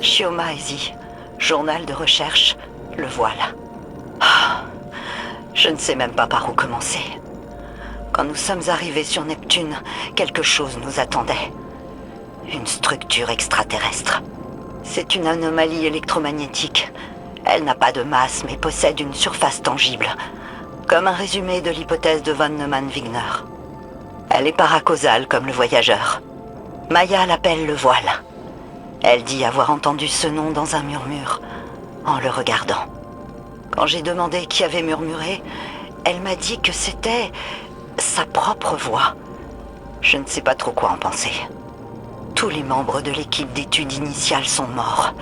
Shiomaezi, journal de recherche, le voile. Ah, je ne sais même pas par où commencer. Quand nous sommes arrivés sur Neptune, quelque chose nous attendait. Une structure extraterrestre. C'est une anomalie électromagnétique. Elle n'a pas de masse, mais possède une surface tangible. Comme un résumé de l'hypothèse de von Neumann-Wigner. Elle est paracausale comme le voyageur. Maya l'appelle le voile. Elle dit avoir entendu ce nom dans un murmure, en le regardant. Quand j'ai demandé qui avait murmuré, elle m'a dit que c'était sa propre voix. Je ne sais pas trop quoi en penser. Tous les membres de l'équipe d'études initiales sont morts.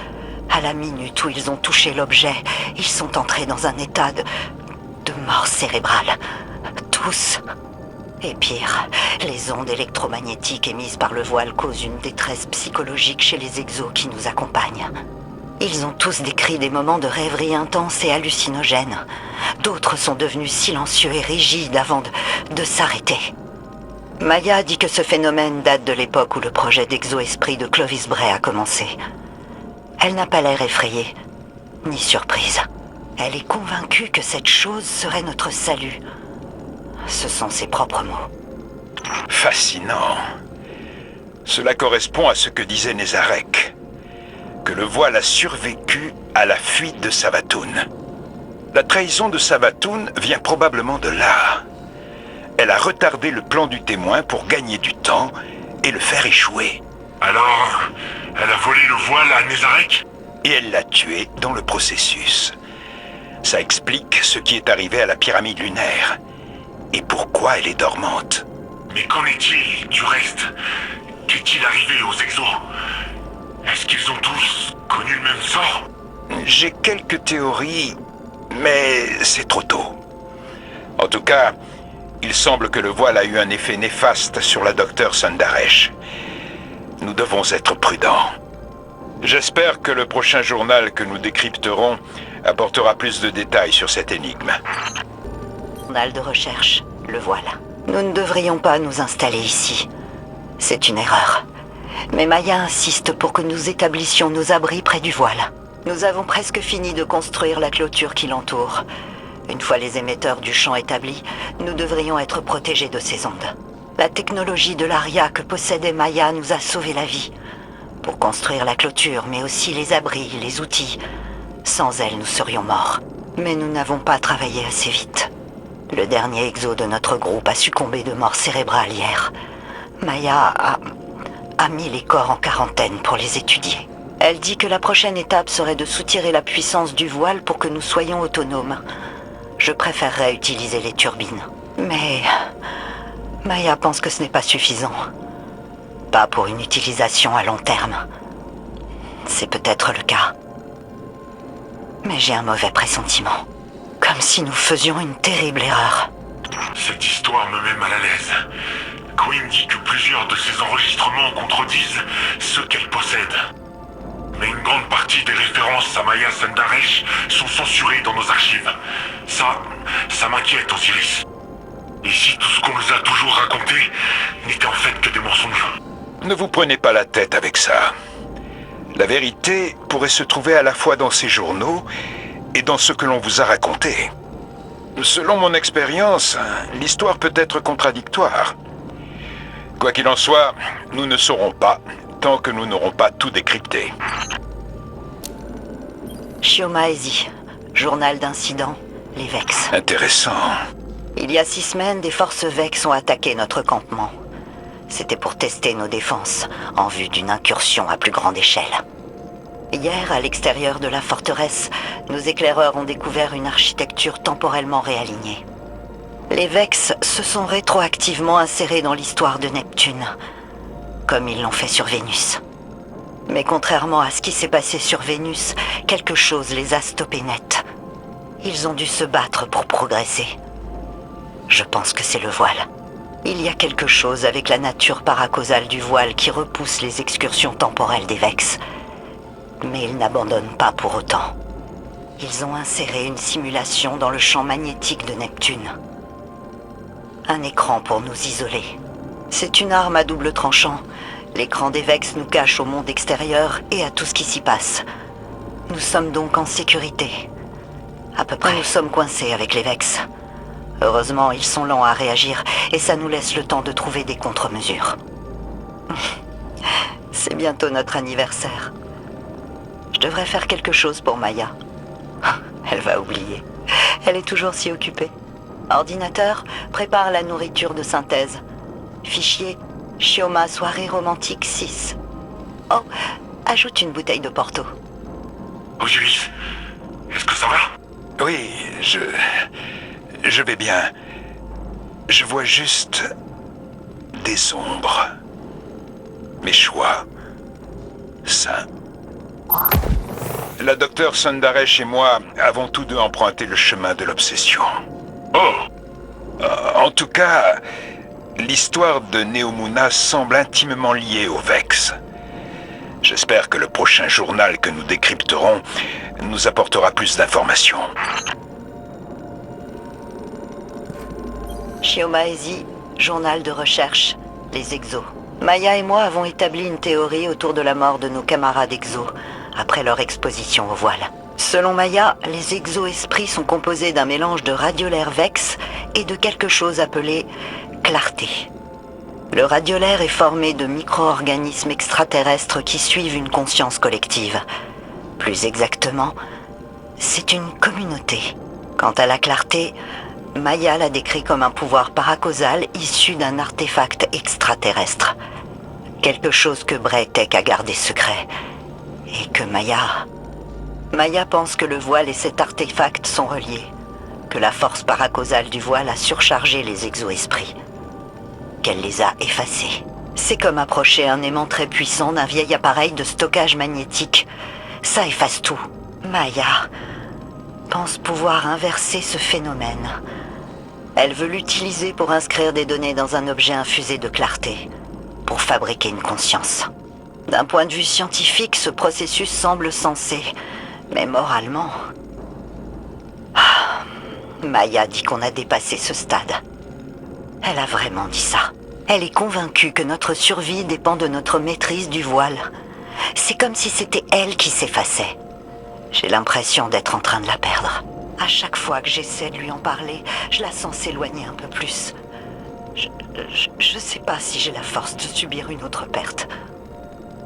À la minute où ils ont touché l'objet, ils sont entrés dans un état de mort cérébrale. Tous. Et pire, les ondes électromagnétiques émises par le voile causent une détresse psychologique chez les exos qui nous accompagnent. Ils ont tous décrit des moments de rêverie intense et hallucinogènes. D'autres sont devenus silencieux et rigides avant de s'arrêter. Maya dit que ce phénomène date de l'époque où le projet d'exo-esprit de Clovis Bray a commencé. Elle n'a pas l'air effrayée, ni surprise. Elle est convaincue que cette chose serait notre salut. Ce sont ses propres mots. Fascinant. Cela correspond à ce que disait Nézarek. Que le voile a survécu à la fuite de Savatoun. La trahison de Savatoun vient probablement de là. Elle a retardé le plan du témoin pour gagner du temps et le faire échouer. Alors, elle a volé le voile à Nézarek? Et elle l'a tué dans le processus. Ça explique ce qui est arrivé à la pyramide lunaire. Et pourquoi elle est dormante. Mais qu'en est-il du reste? Qu'est-il arrivé aux exos? Est-ce qu'ils ont tous connu le même sort? J'ai quelques théories, mais c'est trop tôt. En tout cas, il semble que le voile a eu un effet néfaste sur la docteure Sundaresh. Nous devons être prudents. J'espère que le prochain journal que nous décrypterons apportera plus de détails sur cette énigme. Journal de recherche, le voile. Nous ne devrions pas nous installer ici. C'est une erreur. Mais Maya insiste pour que nous établissions nos abris près du voile. Nous avons presque fini de construire la clôture qui l'entoure. Une fois les émetteurs du champ établis, nous devrions être protégés de ces ondes. La technologie de l'ARIA que possédait Maya nous a sauvé la vie. Pour construire la clôture, mais aussi les abris, les outils. Sans elle, nous serions morts. Mais nous n'avons pas travaillé assez vite. Le dernier exo de notre groupe a succombé de mort cérébrale hier. Maya a mis les corps en quarantaine pour les étudier. Elle dit que la prochaine étape serait de soutirer la puissance du voile pour que nous soyons autonomes. Je préférerais utiliser les turbines. Mais Maya pense que ce n'est pas suffisant. Pas pour une utilisation à long terme. C'est peut-être le cas. Mais j'ai un mauvais pressentiment. Comme si nous faisions une terrible erreur. Cette histoire me met mal à l'aise. Quinn dit que plusieurs de ses enregistrements contredisent ce qu'elle possède. Mais une grande partie des références à Maya Sundaresh sont censurées dans nos archives. Ça m'inquiète, Osiris. Et si tout ce qu'on nous a toujours raconté n'était en fait que des mensonges? Ne vous prenez pas la tête avec ça. La vérité pourrait se trouver à la fois dans ces journaux et dans ce que l'on vous a raconté. Selon mon expérience, l'histoire peut être contradictoire. Quoi qu'il en soit, nous ne saurons pas tant que nous n'aurons pas tout décrypté. Shiomaezi, journal d'incident, les Vex. Intéressant. Il y a 6 semaines, des forces Vex ont attaqué notre campement. C'était pour tester nos défenses, en vue d'une incursion à plus grande échelle. Hier, à l'extérieur de la forteresse, nos éclaireurs ont découvert une architecture temporellement réalignée. Les Vex se sont rétroactivement insérés dans l'histoire de Neptune, comme ils l'ont fait sur Vénus. Mais contrairement à ce qui s'est passé sur Vénus, quelque chose les a stoppés net. Ils ont dû se battre pour progresser. Je pense que c'est le voile. Il y a quelque chose avec la nature paracausale du voile qui repousse les excursions temporelles des Vex. Mais ils n'abandonnent pas pour autant. Ils ont inséré une simulation dans le champ magnétique de Neptune. Un écran pour nous isoler. C'est une arme à double tranchant L'écran des Vex nous cache au monde extérieur et à tout ce qui s'y passe. Nous sommes donc en sécurité. À peu près, nous sommes coincés avec les Vex. Heureusement, ils sont lents à réagir et ça nous laisse le temps de trouver des contre-mesures. C'est bientôt notre anniversaire. Je devrais faire quelque chose pour Maya. Elle va oublier. Elle est toujours si occupée. Ordinateur, prépare la nourriture de synthèse. Fichier, Shioma soirée romantique 6. Oh, ajoute une bouteille de Porto. Osiris, est-ce que ça va? Oui, je vais bien. Je vois juste des ombres. Mes choix. Ça. La docteure Sundaresh et moi avons tous deux emprunté le chemin de l'obsession. Oh! En tout cas, l'histoire de Neomuna semble intimement liée au Vex. J'espère que le prochain journal que nous décrypterons nous apportera plus d'informations. Shioma Ezi, journal de recherche, les exos. Maya et moi avons établi une théorie autour de la mort de nos camarades exos, après leur exposition au voile. Selon Maya, les exo-esprits sont composés d'un mélange de radiolaire Vex et de quelque chose appelé clarté. Le radiolaire est formé de micro-organismes extraterrestres qui suivent une conscience collective. Plus exactement, c'est une communauté. Quant à la clarté, Maya l'a décrit comme un pouvoir paracausal issu d'un artefact extraterrestre. Quelque chose que Braytek a gardé secret. Et que Maya pense que le voile et cet artefact sont reliés. Que la force paracausale du voile a surchargé les exo-esprits. Qu'elle les a effacés. C'est comme approcher un aimant très puissant d'un vieil appareil de stockage magnétique. Ça efface tout. Maya pense pouvoir inverser ce phénomène. Elle veut l'utiliser pour inscrire des données dans un objet infusé de clarté, pour fabriquer une conscience. D'un point de vue scientifique, ce processus semble sensé, mais moralement... Maya dit qu'on a dépassé ce stade. Elle a vraiment dit ça. Elle est convaincue que notre survie dépend de notre maîtrise du voile. C'est comme si c'était elle qui s'effaçait. J'ai l'impression d'être en train de la perdre. À chaque fois que j'essaie de lui en parler, je la sens s'éloigner un peu plus. Je sais pas si j'ai la force de subir une autre perte.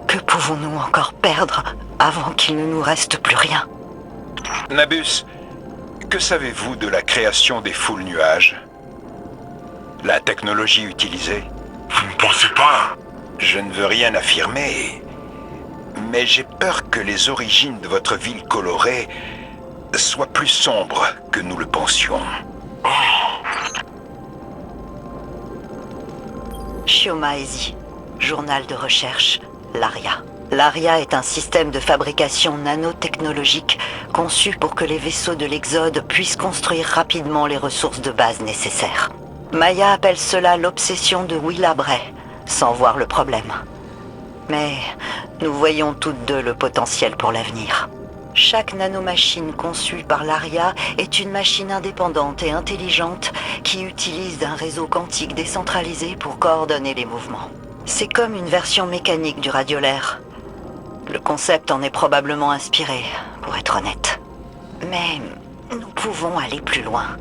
Que pouvons-nous encore perdre avant qu'il ne nous reste plus rien? Nabus, que savez-vous de la création des foules nuages? La technologie utilisée? Vous ne pensez pas? Je ne veux rien affirmer, mais j'ai peur que les origines de votre ville colorée soient plus sombres que nous le pensions. Shioma Ezi, journal de recherche, l'ARIA. L'ARIA est un système de fabrication nanotechnologique conçu pour que les vaisseaux de l'Exode puissent construire rapidement les ressources de base nécessaires. Maya appelle cela l'obsession de Willa Bray, sans voir le problème. Mais nous voyons toutes deux le potentiel pour l'avenir. Chaque nanomachine conçue par l'ARIA est une machine indépendante et intelligente qui utilise un réseau quantique décentralisé pour coordonner les mouvements. C'est comme une version mécanique du radiolaire. Le concept en est probablement inspiré, pour être honnête. Mais nous pouvons aller plus loin.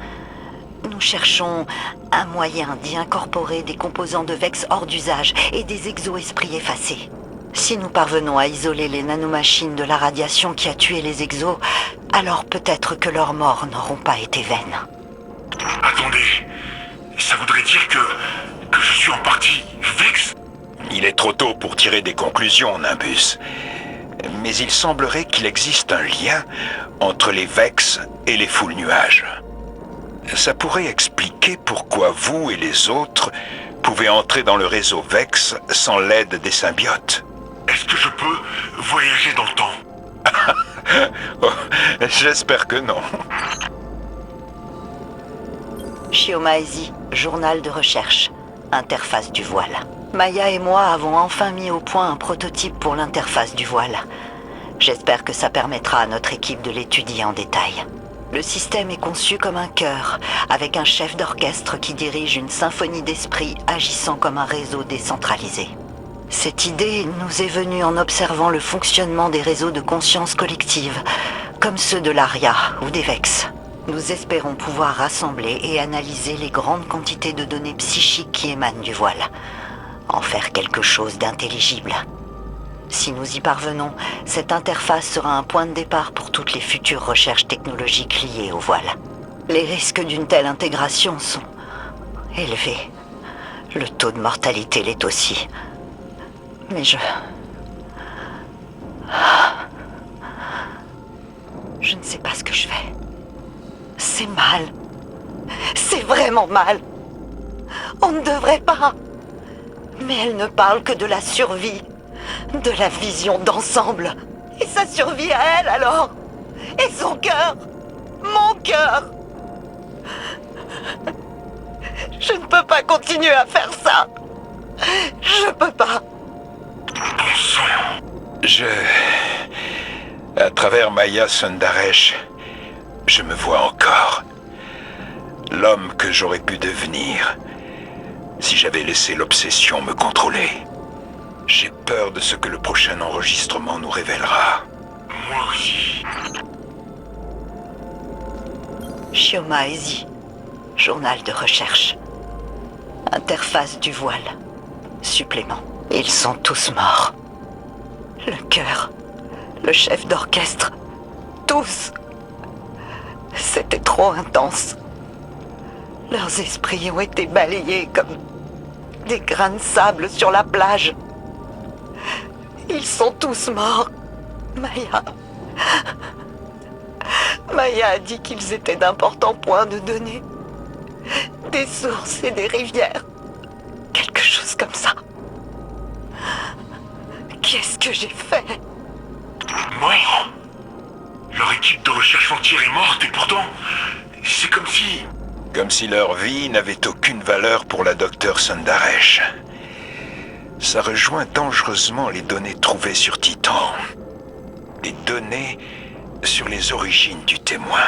Nous cherchons un moyen d'y incorporer des composants de Vex hors d'usage et des exo-esprits effacés. Si nous parvenons à isoler les nanomachines de la radiation qui a tué les exos, alors peut-être que leurs morts n'auront pas été vaines. Attendez, ça voudrait dire que je suis en partie Vex? Il est trop tôt pour tirer des conclusions, Nimbus. Mais il semblerait qu'il existe un lien entre les Vex et les foules nuages. Ça pourrait expliquer pourquoi vous et les autres pouvez entrer dans le réseau Vex sans l'aide des symbiotes. Est-ce que je peux voyager dans le temps? Oh, j'espère que non. Shioma Ezi, journal de recherche, interface du voile. Maya et moi avons enfin mis au point un prototype pour l'interface du voile. J'espère que ça permettra à notre équipe de l'étudier en détail. Le système est conçu comme un chœur, avec un chef d'orchestre qui dirige une symphonie d'esprits agissant comme un réseau décentralisé. Cette idée nous est venue en observant le fonctionnement des réseaux de conscience collective, comme ceux de l'Aria ou des Vex. Nous espérons pouvoir rassembler et analyser les grandes quantités de données psychiques qui émanent du voile, en faire quelque chose d'intelligible. Si nous y parvenons, cette interface sera un point de départ pour toutes les futures recherches technologiques liées au voile. Les risques d'une telle intégration sont élevés. Le taux de mortalité l'est aussi. Mais je ne sais pas ce que je fais. C'est mal. C'est vraiment mal. On ne devrait pas. Mais elle ne parle que de la survie, de la vision d'ensemble. Et sa survie à elle alors. Et son cœur. Mon cœur. Je ne peux pas continuer à faire ça. Je peux pas. À travers Maya Sundaresh, je me vois encore. L'homme que j'aurais pu devenir si j'avais laissé l'obsession me contrôler. J'ai peur de ce que le prochain enregistrement nous révélera. Moi aussi. Shioma Ezi, journal de recherche. Interface du voile. Supplément. Ils sont tous morts. Le chœur, le chef d'orchestre, tous. C'était trop intense. Leurs esprits ont été balayés comme des grains de sable sur la plage. Ils sont tous morts. Maya a dit qu'ils étaient d'importants points de données. Des sources et des rivières. Quelque chose comme ça. Qu'est-ce que j'ai fait? Mort? Leur équipe de recherche entière est morte et pourtant, c'est comme si... Comme si leur vie n'avait aucune valeur pour la docteur Sundaresh. Ça rejoint dangereusement les données trouvées sur Titan. Des données sur les origines du témoin.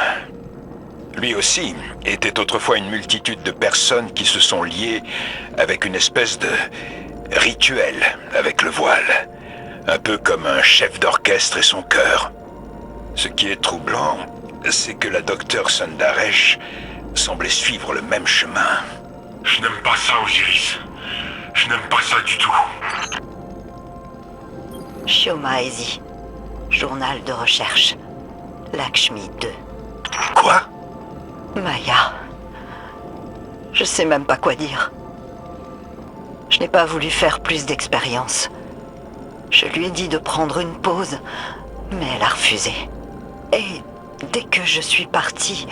Lui aussi était autrefois une multitude de personnes qui se sont liées avec une espèce de rituel avec le voile. Un peu comme un chef d'orchestre et son chœur. Ce qui est troublant, c'est que la docteur Sundaresh semblait suivre le même chemin. Je n'aime pas ça, Osiris. Je n'aime pas ça du tout. Shioma Ezi, journal de recherche. Lakshmi 2. Quoi? Maya. Je sais même pas quoi dire. Je n'ai pas voulu faire plus d'expérience. Je lui ai dit de prendre une pause, mais elle a refusé. Et dès que je suis partie,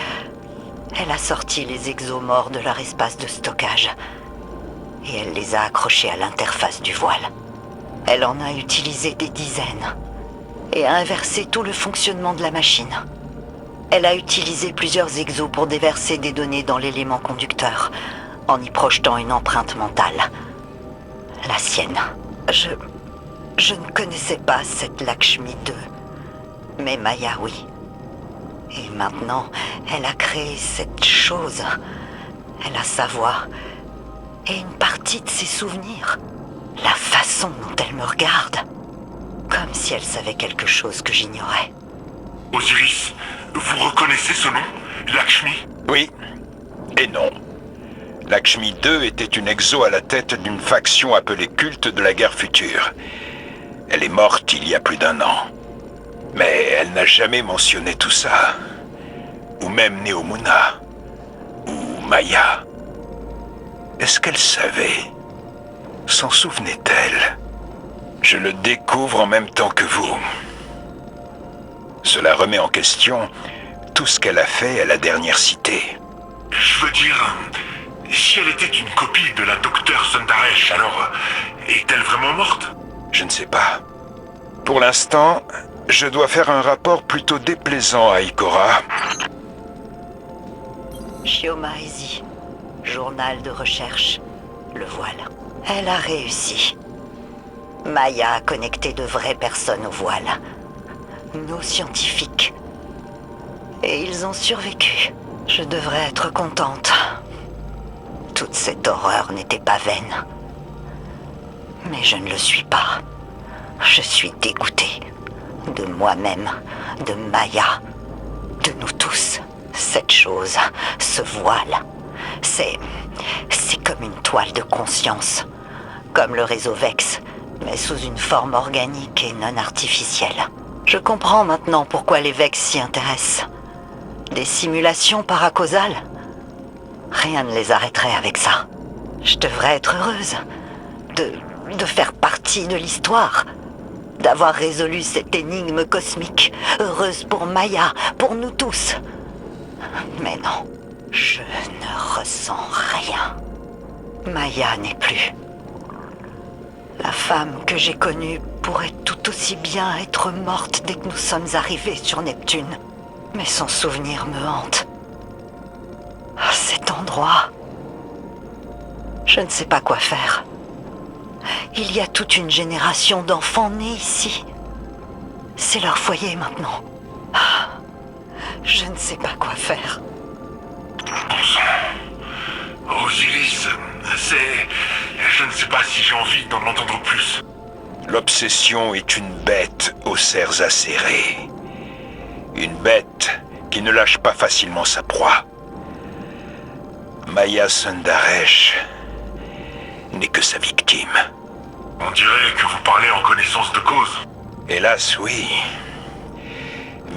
elle a sorti les exomorphes de leur espace de stockage. Et elle les a accrochés à l'interface du voile. Elle en a utilisé des dizaines. Et a inversé tout le fonctionnement de la machine. Elle a utilisé plusieurs exos pour déverser des données dans l'élément conducteur, en y projetant une empreinte mentale. La sienne. Je ne connaissais pas cette Lakshmi 2, mais Maya, oui. Et maintenant, elle a créé cette chose. Elle a sa voix et une partie de ses souvenirs. La façon dont elle me regarde. Comme si elle savait quelque chose que j'ignorais. Osiris, vous reconnaissez ce nom? Lakshmi? Oui et non. Lakshmi 2 était une exo à la tête d'une faction appelée Culte de la Guerre Future. Elle est morte il y a plus d'1 an. Mais elle n'a jamais mentionné tout ça. Ou même Neomuna. Ou Maya. Est-ce qu'elle savait? S'en souvenait-elle? Je le découvre en même temps que vous. Cela remet en question tout ce qu'elle a fait à la dernière cité. Je veux dire, si elle était une copie de la docteur Sundaresh, alors est-elle vraiment morte? Je ne sais pas. Pour l'instant, je dois faire un rapport plutôt déplaisant à Ikora. Shioma Ezi, journal de recherche. Le voile. Elle a réussi. Maya a connecté de vraies personnes au voile. Nos scientifiques. Et ils ont survécu. Je devrais être contente. Toute cette horreur n'était pas vaine. Mais je ne le suis pas. Je suis dégoûté. De moi-même, de Maya, de nous tous. Cette chose, ce voile, c'est comme une toile de conscience. Comme le réseau Vex, mais sous une forme organique et non artificielle. Je comprends maintenant pourquoi les Vex s'y intéressent. Des simulations paracausales? Rien ne les arrêterait avec ça. Je devrais être heureuse de faire partie de l'histoire, d'avoir résolu cette énigme cosmique, heureuse pour Maya, pour nous tous. Mais non, je ne ressens rien. Maya n'est plus. La femme que j'ai connue pourrait tout aussi bien être morte dès que nous sommes arrivés sur Neptune. Mais son souvenir me hante. Cet endroit... Je ne sais pas quoi faire. Il y a toute une génération d'enfants nés ici. C'est leur foyer maintenant. Je ne sais pas quoi faire. Bon sang. Osiris, c'est... Je ne sais pas si j'ai envie d'en entendre plus. L'obsession est une bête aux serres acérées. Une bête qui ne lâche pas facilement sa proie. Maya Sundaresh n'est que sa victime. On dirait que vous parlez en connaissance de cause. Hélas, oui.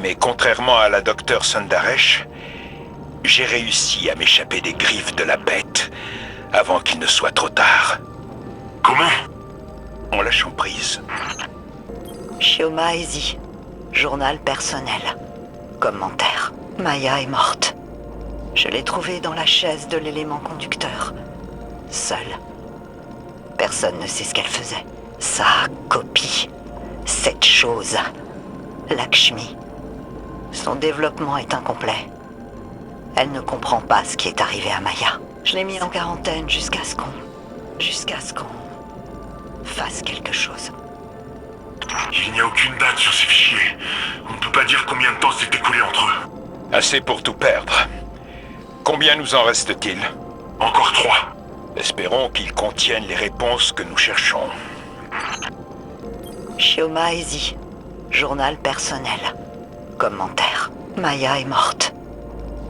Mais contrairement à la docteure Sundaresh, j'ai réussi à m'échapper des griffes de la bête avant qu'il ne soit trop tard. Comment? En lâchant prise. Shioma Ezi, journal personnel. Commentaire. Maya est morte. Je l'ai trouvée dans la chaise de l'élément conducteur. Seule. Personne ne sait ce qu'elle faisait. Sa copie. Cette chose. Lakshmi. Son développement est incomplet. Elle ne comprend pas ce qui est arrivé à Maya. Je l'ai mis en quarantaine jusqu'à ce qu'on fasse quelque chose. Il n'y a aucune date sur ces fichiers. On ne peut pas dire combien de temps s'est écoulé entre eux. Assez pour tout perdre. Combien nous en reste-t-il? Encore 3. Espérons qu'ils contiennent les réponses que nous cherchons. Shioma Ezi, journal personnel. Commentaire. Maya est morte.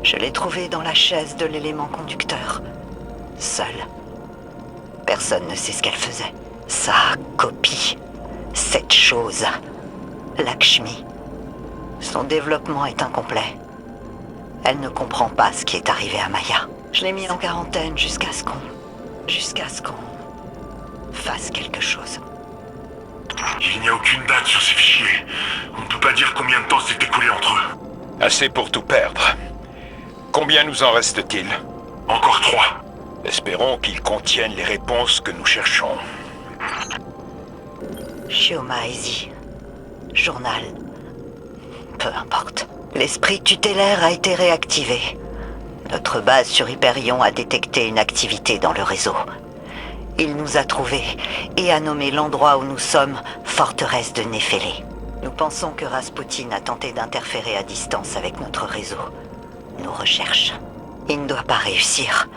Je l'ai trouvée dans la chaise de l'élément conducteur. Seule. Personne ne sait ce qu'elle faisait. Sa copie. Cette chose. Lakshmi. Son développement est incomplet. Elle ne comprend pas ce qui est arrivé à Maya. Je l'ai mis en quarantaine jusqu'à ce qu'on fasse quelque chose. Il n'y a aucune date sur ces fichiers. On ne peut pas dire combien de temps s'est écoulé entre eux. Assez pour tout perdre. Combien nous en reste-t-il? Encore 3. Espérons qu'ils contiennent les réponses que nous cherchons. Shioma Ezi, journal. Peu importe. L'esprit tutélaire a été réactivé. Notre base sur Hyperion a détecté une activité dans le réseau. Il nous a trouvés et a nommé l'endroit où nous sommes forteresse de Néphélé. Nous pensons que Rasputin a tenté d'interférer à distance avec notre réseau. Nos recherches. Il ne doit pas réussir.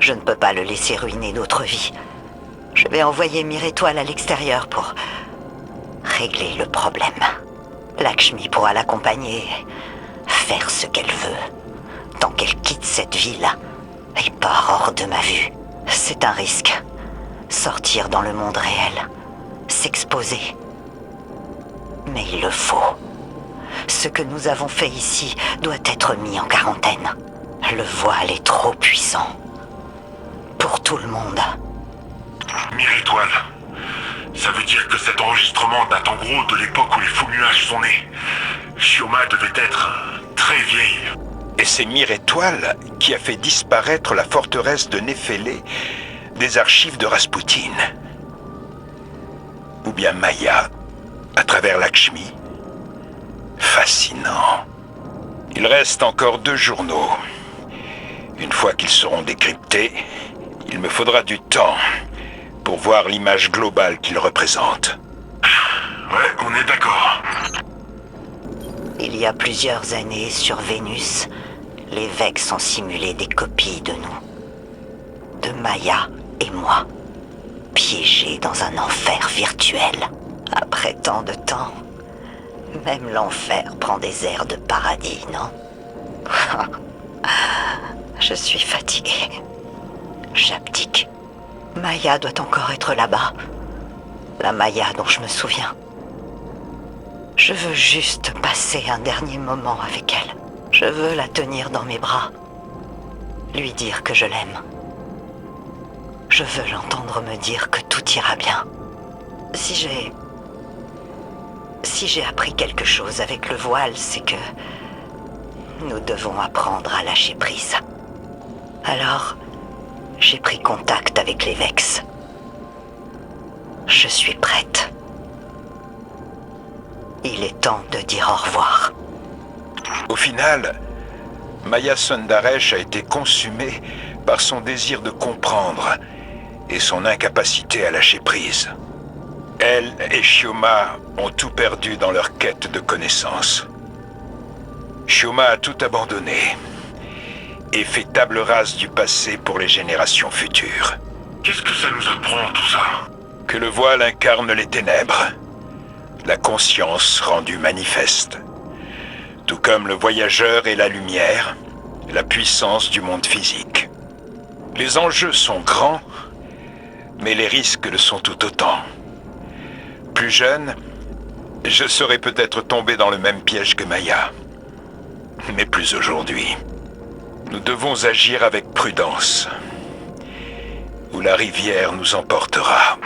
Je ne peux pas le laisser ruiner notre vie. Je vais envoyer Mirétoile à l'extérieur pour régler le problème. Lakshmi pourra l'accompagner et faire ce qu'elle veut, tant qu'elle quitte cette ville et part hors de ma vue. C'est un risque. Sortir dans le monde réel, s'exposer. Mais il le faut. Ce que nous avons fait ici doit être mis en quarantaine. Le voile est trop puissant. Pour tout le monde. Mirétoile. Ça veut dire que cet enregistrement date en gros de l'époque où les faux nuages sont nés. Shioma devait être très vieille. Et c'est Mirétoile qui a fait disparaître la forteresse de Néphélé des archives de Rasputin. Ou bien Maya, à travers Lakshmi. Fascinant. Il reste encore 2 journaux. Une fois qu'ils seront décryptés, il me faudra du temps pour voir l'image globale qu'ils représentent. Ouais, on est d'accord. Il y a plusieurs années, sur Vénus, les Vex ont simulé des copies de nous. De Maya et moi. piégé dans un enfer virtuel. Après tant de temps, même l'enfer prend des airs de paradis, non? Je suis fatiguée. J'abdique. Maya doit encore être là-bas. La Maya dont je me souviens. Je veux juste passer un dernier moment avec elle. Je veux la tenir dans mes bras. Lui dire que je l'aime. Je veux l'entendre me dire que tout ira bien. Si j'ai appris quelque chose avec le voile, c'est que nous devons apprendre à lâcher prise. Alors, j'ai pris contact avec les Vex. Je suis prête. Il est temps de dire au revoir. Au final, Maya Sundaresh a été consumée par son désir de comprendre et son incapacité à lâcher prise. Elle et Shioma ont tout perdu dans leur quête de connaissance. Shioma a tout abandonné et fait table rase du passé pour les générations futures. Qu'est-ce que ça nous apprend, tout ça? Que le voile incarne les ténèbres, la conscience rendue manifeste, tout comme le voyageur et la lumière, la puissance du monde physique. Les enjeux sont grands, mais les risques le sont tout autant. Plus jeune, je serais peut-être tombé dans le même piège que Maya. Mais plus aujourd'hui. Nous devons agir avec prudence, ou la rivière nous emportera.